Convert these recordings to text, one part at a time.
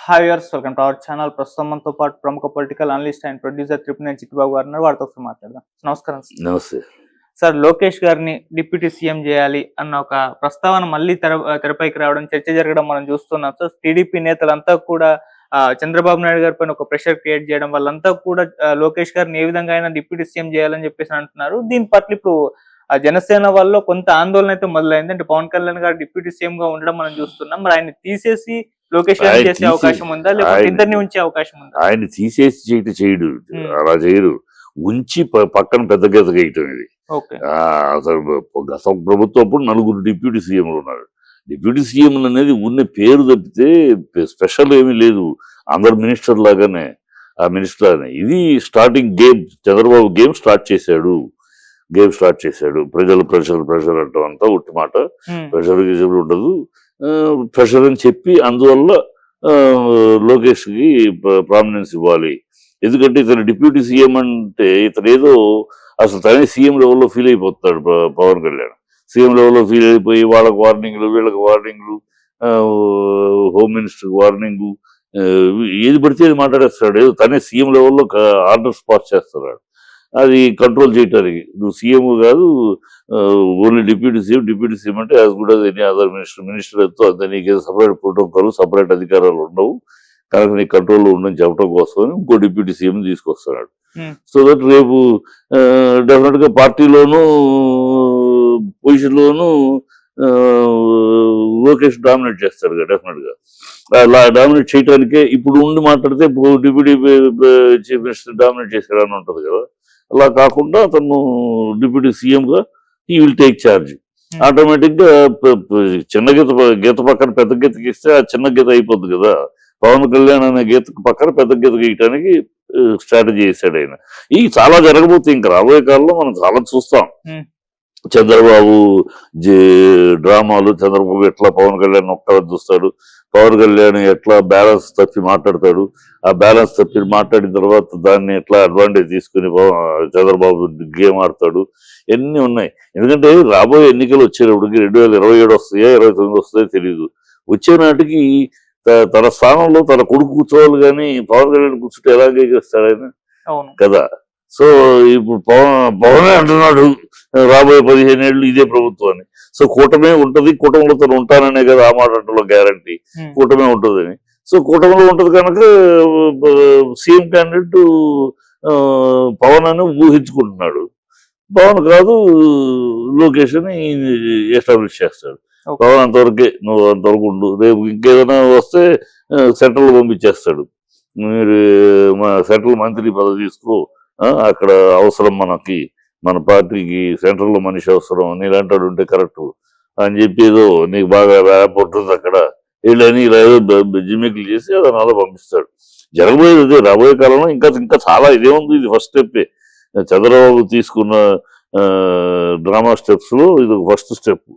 Hi viewers, welcome to our channel. ప్రస్తుతం మనతో పాటు ప్రముఖ political analyst and producer Tripuneni Chittibabu garu ఉన్నారు. వారితో ఒకసారి మాట్లాడదాం. నమస్కారం సార్. నమస్తే. సార్, లోకేష్ గారిని డిప్యూటీ సీఎం చేయాలి అన్న ఒక ప్రస్తావన మళ్ళీ తెరపైకి రావడం, చర్చ జరగడం మనం చూస్తున్నాం. సో టీడీపీ నేతలంతా కూడా చంద్రబాబు నాయుడు గారి పైన ఒక ప్రెషర్ క్రియేట్ చేయడం వాళ్ళంతా కూడా లోకేష్ గారిని ఏ విధంగా అయినా డిప్యూటీ సీఎం చేయాలని చెప్పేసి అంటున్నారు. దీని పట్ల ఇప్పుడు జనసేన వాళ్ళు కొంత ఆందోళన అయితే మొదలైంది. అంటే పవన్ కళ్యాణ్ గారు డిప్యూటీ సీఎం గా ఉండడం మనం చూస్తున్నాం. మరి ఆయన తీసేసి లోకేష్ గారిని చేసే అవకాశం ఉందా, లేకపోతే ఇద్దరిని ఉంచే అవకాశం ఉందా? ఆయన తీసేసి చేయడు, అలా చేయడు. ఉంచి పక్కన పెద్ద గీత గీయటం ఇది. అసలు గత ప్రభుత్వం అప్పుడు 4 డిప్యూటీ సీఎంలు ఉన్నారు. డిప్యూటీ సీఎం అనేది ఉన్న పేరు తప్పితే స్పెషల్ ఏమీ లేదు. అందరు మినిస్టర్ లాగానే ఆ మినిస్టర్ అని. ఇది starting game. Chandrababu game start చేశాడు. ప్రెషర్ అంటాం అంతా ఉట్టి మాట. ప్రెషర్ ఉండదు. ప్రెషర్ అని చెప్పి అందువల్ల లోకేష్ కి ప్రామినెన్స్ ఇవ్వాలి. ఎందుకంటే ఇతను డిప్యూటీ సీఎం అంటే ఇతను ఏదో అసలు తనే సీఎం లెవెల్లో ఫీల్ అయిపోతాడు. పవన్ కళ్యాణ్ సీఎం లెవెల్లో ఫీల్ అయిపోయి వాళ్ళకి వార్నింగ్లు, వీళ్ళకి వార్నింగ్లు, హోమ్ మినిస్టర్ వార్నింగ్, ఏది పడితే అది మాట్లాడేస్తాడు. ఏదో తనే సీఎం లెవెల్లో ఆర్డర్స్ పాస్ చేస్తున్నాడు. అది కంట్రోల్ చేయటానికి. నువ్వు సీఎం కాదు, ఓన్లీ డిప్యూటీ సీఎం అంటే as good as any other minister ఎంతో అంతే. నీకు సపరేట్ ప్రోటోకాల్, సపరేట్ అధికారాలు ఉండవు కనుక నీ కంట్రోల్లో ఉండని చెప్పడం కోసం ఇంకో డిప్యూటీ సీఎం తీసుకొస్తున్నాడు. సో దట్ రేపు డెఫినెట్ గా పార్టీలోనూ పొజిషన్లోనూ లోకేష్ డామినేట్ చేస్తాడు డెఫినెట్ గా. అలా డామినేట్ చేయడానికే ఇప్పుడు ఉండి మాట్లాడితే డిప్యూటీ చీఫ్ మినిస్టర్ డామినేట్ చేసాడని ఉంటది కదా. అలా కాకుండా అతను డిప్యూటీ సీఎం గా ఈ విల్ టేక్ ఛార్జ్. ఆటోమేటిక్ గా చిన్న గీత పక్కన పెద్ద గీత గీస్తే ఆ చిన్న గీత అయిపోద్ది కదా. పవన్ కళ్యాణ్ అనే గీతకు పక్కన పెద్ద గీత గీయటానికి స్ట్రాటజీ చేశాడు ఆయన. ఈ చాలా జరగబోతుంది. ఇంకా రాబోయే కాలంలో మనం చాలా చూస్తాం. చంద్రబాబు డ్రామాలు, చంద్రబాబు ఎట్లా పవన్ కళ్యాణ్ ఒక్క చూస్తాడు, పవన్ కళ్యాణ్ ఎట్లా బ్యాలెన్స్ తప్పి మాట్లాడతాడు, ఆ బ్యాలెన్స్ తప్పి మాట్లాడిన తర్వాత దాన్ని ఎట్లా అడ్వాంటేజ్ తీసుకుని చంద్రబాబు గేమ్ ఆడతాడు. ఇవన్నీ ఉన్నాయి. ఎందుకంటే రాబోయే ఎన్నికలు వచ్చేటప్పటికి 2027 వస్తాయా 2029 వస్తాయో తెలియదు. వచ్చే నాటికి తన స్థానంలో తన కొడుకు కూర్చోవాలి, కానీ పవన్ కళ్యాణ్ కూర్చుంటే ఎలాగే చేస్తాడు ఆయన కదా. సో ఇప్పుడు పవనే అంటున్నాడు రాబోయే 15 ఏళ్ళు ఇదే ప్రభుత్వాన్ని. సో కూటమే ఉంటది, కూటమిలో తను ఉంటాననే కదా ఆ మాటలో గ్యారంటీ. కూటమే ఉంటుందని. సో కూటమిలో ఉంటది కనుక సీఎం క్యాండిడేట్ పవన్ అని ఊహించుకుంటున్నాడు. పవన్ కాదు, లోకేష్ అని ఎస్టాబ్లిష్ చేస్తాడు. పవన్ అంతవరకే, నువ్వు అంతవరకు ఉండు, రేపు ఇంకేదైనా వస్తే సెంట్రల్ పంపించేస్తాడు. మీరు సెంట్రల్ మంత్రి పదవి తీసుకో, అక్కడ అవసరం మనకి, మన పార్టీకి సెంట్రల్ లో మనిషి అవసరం, నీలాంటాడు ఉంటే కరెక్ట్ అని చెప్పి ఏదో నీకు బాగా ర్యాప్ ఉంటుంది అక్కడ వీళ్ళని ఇలా ఏదో జిమ్మిక్లు చేసి అతను అలా పంపిస్తాడు. జరగబోయేది అదే. రాబోయే కాలంలో ఇంకా చాలా ఇదే ఉంది. ఇది ఫస్ట్ స్టెప్పే. చంద్రబాబు తీసుకున్న డ్రామా స్టెప్స్ లో ఇది ఫస్ట్ స్టెప్.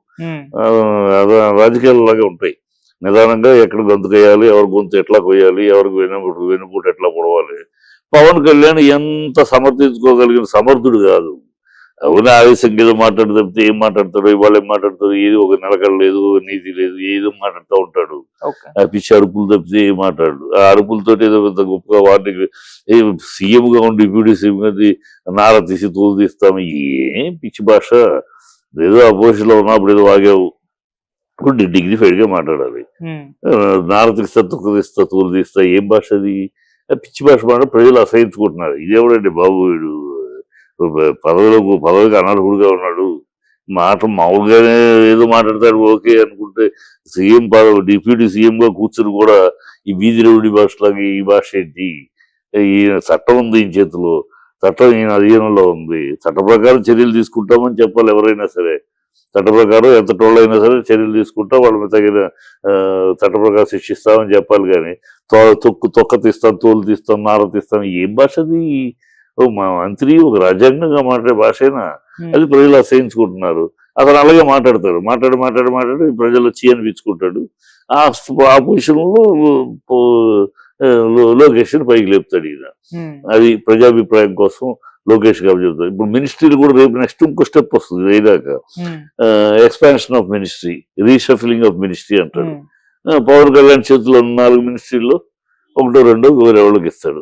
రాజకీయాలు లాగే ఉంటాయి. నిదానంగా ఎక్కడ గొంతు వేయాలి, ఎవరి గొంతు ఎట్లా కొయ్యాలి, ఎవరికి వెనుపూట ఎట్లా పొడవాలి. పవన్ కళ్యాణ్ ఎంత సమర్థించుకోగలిగిన సమర్థుడు కాదు. అవునా, ఆవేశంగా ఏదో మాట్లాడు తప్పితే ఏం మాట్లాడతాడు, ఇవాళ ఏం మాట్లాడతాడు, ఏది ఒక నిలకడ లేదు, నీతి లేదు, ఏదో మాట్లాడుతూ ఉంటాడు. ఆ పిచ్చి అరుపులు తప్పితే ఏం మాట్లాడు. ఆ అరుపులతో ఏదో పెద్ద గొప్పగా వాటికి సీఎం గా ఉండి డిప్యూటీ సీఎం గా నార తీసి తోలు తీస్తాము. ఏం పిచ్చి భాష. ఏదో అపోజిషన్ లో ఉన్నప్పుడు ఏదో వాగావు, ఇప్పుడు డిగ్నిఫైడ్ గా మాట్లాడాలి. నార తీస్తా, తొక్క తీస్తా, తోలు తీస్తా, ఏం భాష అది? పిచ్చి భాష మాట ప్రజలు అసహించుకుంటున్నారు. ఇదేవిడండి బాబు, వీడు పదవికి అనర్హుడుగా ఉన్నాడు. మాట మామూలుగానే ఏదో మాట్లాడతాడు ఓకే అనుకుంటే, సీఎం పదవి డిప్యూటీ సీఎం గా కూర్చుని కూడా ఈ వీధి రౌడీ భాషలాగా ఈ భాష ఏంటి? ఈ చట్టం ఉంది ఈయన చేతిలో, చట్టం ఈయన అధీనంలో ఉంది. చట్ట ప్రకారం చర్యలు తీసుకుంటామని చెప్పాలి ఎవరైనా సరే. చట్ట ప్రకారం ఎంత టోళ్ళైనా సరే చర్యలు తీసుకుంటాం, వాళ్ళని తగిన చట్ట ప్రకారం శిక్షిస్తామని చెప్పాలి. కానీ తొక్క తీస్తాం, తోలు తీస్తాం, నార తీస్తాం, ఏం భాషది? మా మంత్రి ఒక రాజ్యాంగంగా మాట్లాడే భాషైనా అది ప్రజలు అసహించుకుంటున్నారు. అతను అలాగే మాట్లాడి ప్రజలు వచ్చి అనిపించుకుంటాడు. ఆ పొజిషన్ లో లోకేష్ పైకి లేపుతాడు ఈయన. అది ప్రజాభిప్రాయం కోసం లోకేష్ గారు చెబుతారు. ఇప్పుడు మినిస్ట్రీలు కూడా రేపు నెక్స్ట్ ఇంకో స్టెప్ వస్తుంది. అయినాక expansion of ministry, reshuffling of ministry అంటాడు. పవన్ కళ్యాణ్ చేతిలో 4 మినిస్ట్రీల్లో ఒకటో రెండో వేరే వాళ్ళకి ఇస్తాడు.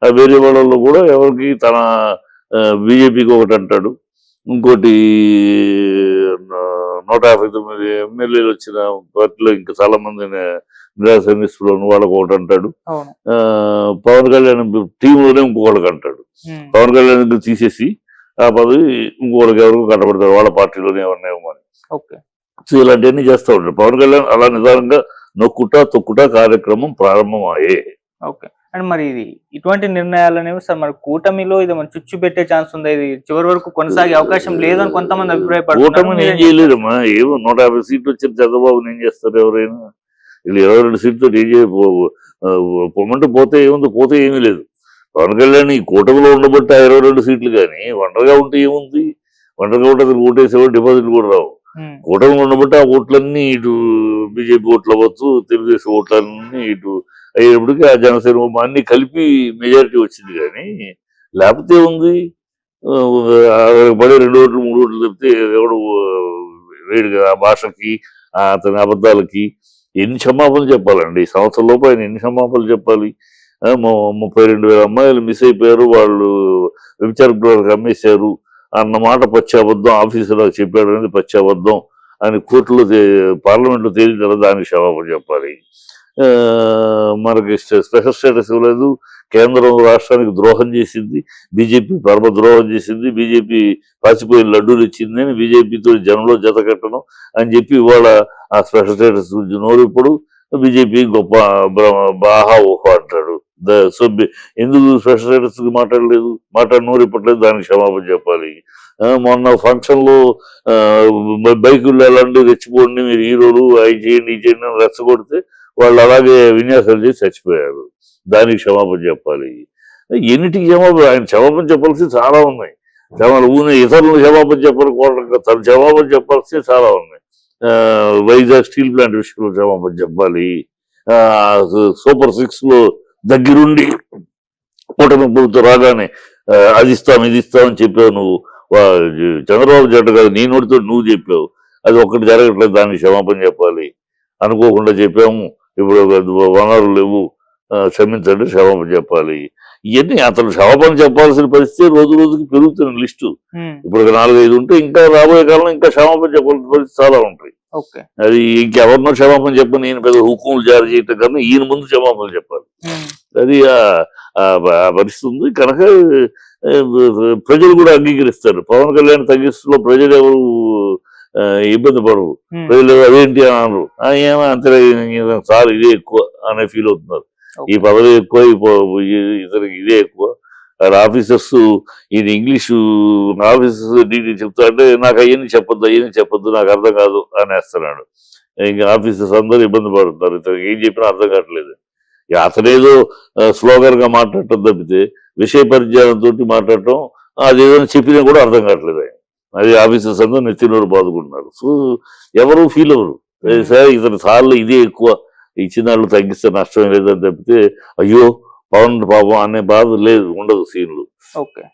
ఆ వేరే వాళ్ళలో కూడా ఎవరికి తన బీజేపీకి ఒకటి అంటాడు, ఇంకోటి 159 ఎమ్మెల్యేలు వచ్చిన పార్టీలో ఇంకా చాలా మంది నిరాశనిస్తులు వాళ్ళకి ఒకటి అంటాడు. పవన్ కళ్యాణ్ టీంలోనే ఇంకొకళ్ళకి అంటాడు. పవన్ కళ్యాణ్ తీసేసి ఆ పదవి ఇంకొకరికి ఎవరికి కట్టబడతాడు వాళ్ళ పార్టీలోనే ఉన్నాయేమో అని. సో ఇలాంటివన్నీ చేస్తూ ఉంటాడు పవన్ కళ్యాణ్. అలా నిదానంగా తొక్కుట కార్యక్రమం ప్రారంభమయ్యే. అండ్ మరి ఇది ఇటువంటి నిర్ణయాలు అనేవి సార్ మరి కూటమిలో ఇది మన చుచ్చు పెట్టే ఛాన్స్ ఉందా? ఇది చివరి వరకు కొనసాగే అవకాశం లేదని కొంతమంది అభిప్రాయపడుతున్నారు. కూటమిని ఏం చేయలేదమ్మా, ఏమో 150 సీట్లు వచ్చిన చంద్రబాబుని ఏం చేస్తారు ఎవరైనా? వీళ్ళు 22 సీట్లతో ఏం పొమ్మంటే పోతే ఏముంది, పోతే ఏమీ లేదు. పవన్ కళ్యాణ్ ఈ కూటమిలో ఉండబట్టి 22 సీట్లు, కానీ ఒంటరిగా ఉంటే ఏముంది? ఒంటరిగా ఉంటే అసలు ఓటేసేవాడు డిపాజిట్లు కూడా రావు. కూటమిలో ఉండబట్టి ఆ ఓట్లన్నీ ఇటు బీజేపీ ఓట్లు అవ్వచ్చు, తెలుగుదేశం ఓట్లన్నీ ఇటు అయ్యేటప్పటికి ఆ జనసేన అన్ని కలిపి మెజారిటీ వచ్చింది. కానీ లేకపోతే ఉంది పడే 2 ఓట్లు 3 ఓట్లు చెప్తే ఎవడు వేడిగా ఆ భాషకి అతని అబద్ధాలకి ఎన్ని క్షమాపణలు చెప్పాలండి? ఈ సంవత్సరం లోపు ఆయన ఎన్ని క్షమాపణలు చెప్పాలి? 32,000 అమ్మాయిలు మిస్ అయిపోయారు, వాళ్ళు వ్యభిచార గృహాలకు అమ్మేశారు అన్నమాట పచ్చి అబద్ధం. ఆఫీసులో చెప్పాడు అనేది పచ్చి అబద్ధం అని కోర్టులో పార్లమెంట్లో తేలిన తర్వాత దానికి క్షమాపణ చెప్పాలి. మనకి స్పెషల్ స్టేటస్ ఇవ్వలేదు, కేంద్రం రాష్ట్రానికి ద్రోహం చేసింది, బీజేపీ పరమ ద్రోహం చేసింది, బీజేపీ పాచిపోయిన లడ్డూలు ఇచ్చింది అని బీజేపీతో జనంలో జత కట్టడం అని చెప్పి ఇవాళ ఆ స్పెషల్ స్టేటస్ గురించి నోరు ఇప్పుడు బీజేపీ గొప్ప బాహా ఓహో అంటాడు. సో ఎందుకు స్పెషల్ స్టేటస్ మాట్లాడలేదు, నోరు ఇప్పట్లేదు, దానికి క్షమాపణ చెప్పాలి. మొన్న ఫంక్షన్ లో బైకుల్లో ఎలాంటి రెచ్చిపోండి, మీరు హీరోలు అవి చేయండి ఈ చేయండి అని రెచ్చగొడితే వాళ్ళు అలాగే విన్యాసాలు చేసి చచ్చిపోయారు, దానికి క్షమాపణ చెప్పాలి. ఎన్నిటికి ఆయన క్షమాపణ చెప్పాల్సి చాలా ఉన్నాయి. ఇతరులను క్షమాపణ చెప్పాలి, తన క్షమాపణ చెప్పాల్సి చాలా ఉన్నాయి. వైజాగ్ స్టీల్ ప్లాంట్ విషయంలో క్షమాపణ చెప్పాలి. సూపర్ 6 లో దగ్గరుండి కూటమి ప్రభుత్వం రాగానే అది ఇస్తాం ఇది ఇస్తామని చెప్పావు నువ్వు, చంద్రబాబు జట్టు కాదు నీ నోటితో నువ్వు చెప్పావు, అది ఒక్కటి జరగట్లేదు, దానికి క్షమాపణ చెప్పాలి. అనుకోకుండా చెప్పాము, ఇప్పుడు వనరులు లేవు, క్షమించండి, క్షమాపణ చెప్పాలి. ఇవన్నీ అతను క్షమాపణ చెప్పాల్సిన పరిస్థితి రోజు రోజుకి పెరుగుతున్న లిస్టు. ఇప్పుడు 4-5 ఉంటే ఇంకా రాబోయే కాలంలో ఇంకా క్షమాపణ చెప్పాల్సిన పరిస్థితి చాలా ఉంటాయి. అది ఇంకెవరినో క్షమాపణ చెప్పని ఈయన పెద్ద హుకుములు జారీ చేయటం కన్నా ఈయన ముందు క్షమాపణ చెప్పాలి. అది పరిస్థితి ఉంది కనుక ప్రజలు కూడా అంగీకరిస్తారు. పవన్ కళ్యాణ్ తగ్గిస్తులో ప్రజలు ఎవరు ఇబ్బంది పడరు, ప్రజలు అదేంటి అని అనరు. ఏమో అంతే చాలు ఇదే ఎక్కువ అనే ఫీల్ అవుతున్నారు. ఈ పదవి ఎక్కువ, ఇతనికి ఇదే ఎక్కువ. ఆఫీసర్స్ ఈయన ఇంగ్లీషు ఆఫీసర్స్ డీటెయిల్ చెప్తా అంటే నాకు అవన్నీ చెప్పొద్దు నాకు అర్థం కాదు అనేస్తున్నాడు. ఇంకా ఆఫీసర్స్ అందరూ ఇబ్బంది పడుతున్నారు, ఇతనికి ఏం చెప్పినా అర్థం కావట్లేదు. అతనేదో స్లోగన్ గా మాట్లాడటం తప్పితే విషయ పరిజ్ఞానంతో మాట్లాడటం, అదేదో చెప్పినా కూడా అర్థం కావట్లేదు. ఆయన అది ఆఫీసర్స్ అందరూ నెత్తినోరు బాదుకుంటున్నారు. సో ఎవరు ఫీల్ అవ్వరు, సరే ఇతని సార్లు ఇదే ఎక్కువ, ఇచ్చిన వాళ్ళు తగ్గిస్తే నష్టం లేదని తప్పితే అయ్యో పవన్ పాపం అనే బాధ లేదు, ఉండదు సీన్లు.